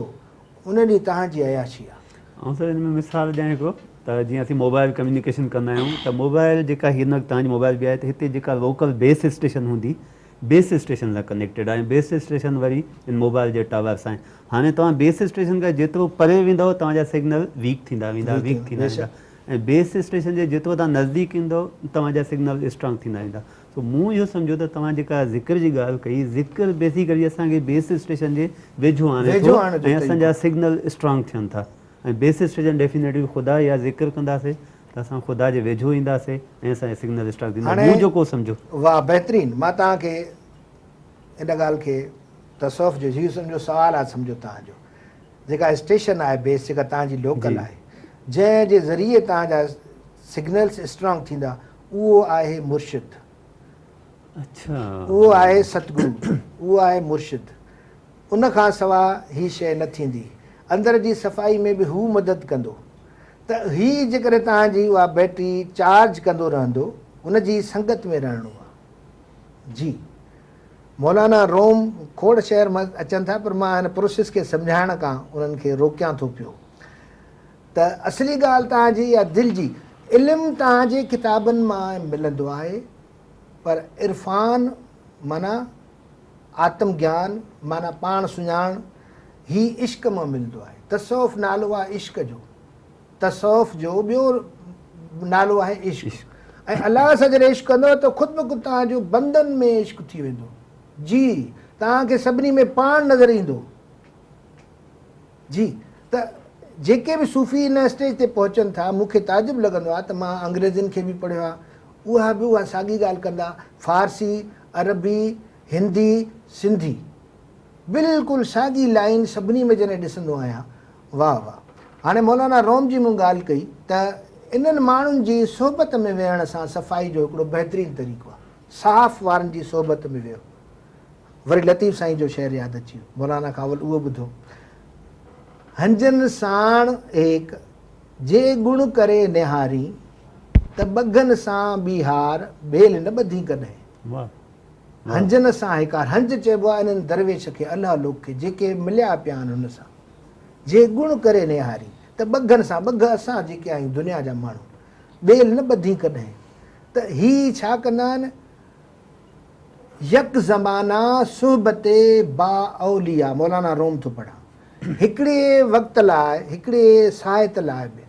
उन ॾींहुं तव्हांजी अयाशी आहे। ऐं सर हिन में मिसाल ॾियां हिकिड़ो, त जीअं असीं मोबाइल कम्युनिकेशन कंदा आहियूं, त मोबाइल जेका हिन तव्हांजी मोबाइल बि आहे, त हिते जेका लोकल बेस स्टेशन हूंदी, बेस स्टेशन सां कनेक्टेड आहे। बेस स्टेशन वरी इन मोबाइल जे टावर सां। हाणे तव्हां बेस स्टेशन खां जेतिरो परे वेंदव, तव्हांजा सिग्नल वीक थींदा वेंदा, वीक थींदा वेंदा। ऐं बेस स्टेशन जे जेतिरो तव्हां नज़दीक ईंदव, तव्हांजा सिग्नल स्ट्रॉन्ग थींदा वेंदा। सो मूं इहो सम्झो त तव्हां जेका ज़िक्र जी ॻाल्हि कई, ज़िक्र बेसिकली असांखे बेस स्टेशन जे वेझो आणे थो ऐं असांजा सिग्नल स्ट्रॉन्ग थियनि था। ऐं बेस स्टेशन डेफिनेटली ख़ुदा या ज़िक्र कंदासीं त असां ख़ुदा जे वेझो ईंदासीं ऐं असांजा सिग्नल स्ट्रॉन्ग थींदा। मूं जेको सम्झो, वाह, बहितरीनु। मां तव्हांखे इन ॻाल्हि खे तसौफ़ जो इहो सम्झो सुवालु आहे, सम्झो तव्हांजो जेका स्टेशन आहे बेस, जेका तव्हांजी लोकल आहे, जंहिंजे ज़रिए तव्हांजा सिग्नल्स स्ट्रॉन्ग थींदा, उहो आहे मुर्शिद। अच्छा, उहो आहे सतगुरू, उहो आहे मुर्शिद। उन खां सवाइ हीअ शइ न थींदी। अंदर जी सफ़ाई में बि हू मदद कंदो। त हीअ जेकॾहिं तव्हांजी उहा बैटरी चार्ज कंदो रहंदो, उनजी संगत में रहणो आहे। जी, मौलाना रोम खोड़ शहर मां अचनि था, पर मां हिन प्रोसेस खे सम्झाइण खां उन्हनि खे रोकियां थो पियो। त असली ॻाल्हि तव्हांजी इहा दिलि जी, इल्मु तव्हांजे किताबनि मां मिलंदो आहे, पर इरफ़ान माना आत्मज्ञान माना पाण सुञाण ही इश्क मां मिलंदो आहे। तसौफ़ नालो आहे इश्क जो, तसौफ़ जो ॿियो नालो आहे इश्क। ऐं अलाह सां जॾहिं इश्क कंदो त ख़ुदि ब ख़ुदि तव्हांजो बंदनि में इश्क थी वेंदो। जी, तव्हांखे सभिनी में पाण नज़र ईंदो। जी, त जेके बि सूफ़ी इन स्टेज ते पहुचनि था, मूंखे ताजुब लॻंदो आहे त मां अंग्रेज़नि खे बि पढ़ियो आहे, उहा बि उहा साॻी ॻाल्हि कंदा, फ़ारसी, अरबी, हिंदी, सिंधी, बिल्कुलु साॻी लाइन सभिनी में जॾहिं ॾिसंदो आहियां, वाह वाह। हाणे मौलाना रोम जी मूं ॻाल्हि कई त इन्हनि माण्हुनि जी सोबत में वेहण सां सफ़ाई जो हिकिड़ो बहितरीनु तरीक़ो आहे। साफ़ वारनि जी सोबत में वियो। वरी लतीफ़ साईं जो शेर यादि अची वियो, मौलाना खां उहो ॿुधो, हंजन साण एक जे गुण करे निहारी त बघनि सां बिहार बेल न ॿधी कॾहिं। हंजन सां हिकार, हंज चइबो आहे इन्हनि दरवेश खे, अलाह लोक खे, जेके मिलिया पिया आहिनि हुन सां। जे गुण करे निहारी त बघनि सां, बघ असां जेके आहियूं दुनिया जा माण्हू, बेल न ॿधी कॾहिं। त ही छा कंदा आहिनि, यक ज़माना सुहबते बा औलिया, मौलाना रोम थो पढ़ा, हिकिड़े वक़्त लाइ, हिकिड़े साहित लाइ बि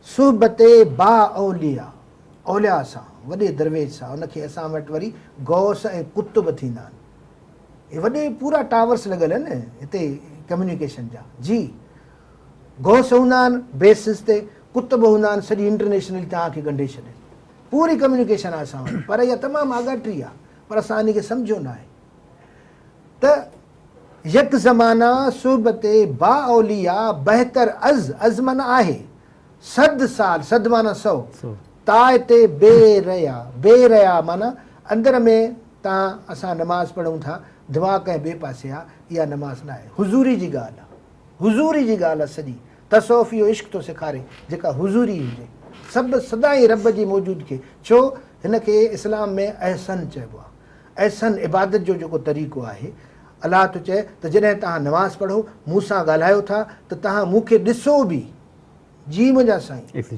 सुहबते बा औलिया, औलिया सां, वॾे दरवेश सां, उनखे असां वटि वरी गौस ऐं कुतुब थींदा आहिनि। हे वॾे पूरा टावर्स लॻल आहिनि हिते कम्युनिकेशन जा। जी, गौस हूंदा आहिनि बेसिस ते, कुतुब हूंदा आहिनि सॼी इंटरनेशनल तव्हांखे ॻंढे छॾे, पूरी कम्युनिकेशन आहे असां वटि। पर इहा तमामु आगाटी आहे, पर असां इनखे सम्झो न आहे। त यक ज़माना सुहबते बा औलिया बहितर अज़ माना आहे, सद साल, सद माना 100, ताए ते बेरया माना अंदर में तव्हां असां नमाज़ पढ़ूं था, दिमाग़ कंहिं ॿिए पासे आहे, इहा नमाज़ न आहे, हुज़ूरी जी ॻाल्हि आहे, हुज़ूरी जी ॻाल्हि आहे सॼी। तसौफ़ इहो इश्क थो सेखारे जेका हुज़ूरी हुजे, सभु सदाईं रब जी मौजूद खे। छो हिनखे इस्लाम में अहसन चइबो आहे। अहसन इबादत जो जेको तरीक़ो आहे, अलाह थो चए त जॾहिं तव्हां नमाज़ पढ़ो, मूं सां ॻाल्हायो था, त तव्हां मूंखे ॾिसो बि। जी मुंहिंजा साईं,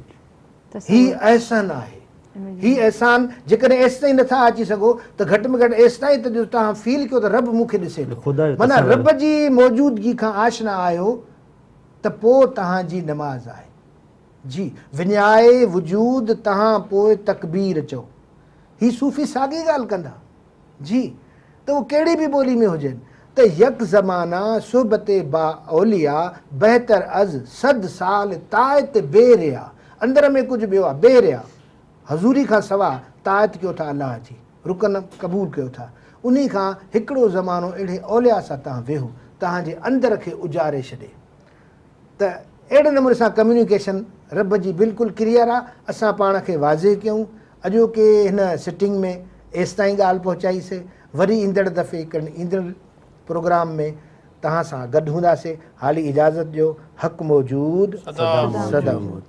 ही अहसन आहे। ही अहसान जेकॾहिं एसि ताईं नथा अची सघो त घटि में घटि एसि ताईं त तव्हां फील कयो त रब मूंखे ॾिसे थो, माना रब जी मौजूदगी खां आशना आहियो, त पोइ तव्हांजी नमाज़ आहे। जी, विञाए वजूद तव्हां पोइ तकबीर चओ। ही सूफ़ी साॻी ॻाल्हि कंदा। जी, त उहो कहिड़ी बि ॿोली में हुजनि, त यक ज़माना सुहबते बा औलिया बहितर अज़ सद साल तायत बेरिया, अंदर में कुझु ॿियो आहे, बेरिया, हज़ूरी खां सवाइ तायत कयो था अलाह जी, रुकन क़बूल कयो था, उन खां हिकिड़ो ज़मानो अहिड़े औलिया सां तव्हां वेहो, तव्हांजे अंदर खे उजारे छॾे। त अहिड़े नमूने सां कम्युनिकेशन रब जी बिल्कुलु क्लियर आहे। असां पाण खे वाज़े कयूं। अॼोके हिन सिटिंग में एसि ताईं ॻाल्हि पहुचाईसीं, वरी ईंदड़ दफ़े ईंदड़ प्रोग्राम में तव्हां सां गॾु हूंदासीं। हाली इजाज़त ॾियो। हक़ मौजूद सदा मौजूद।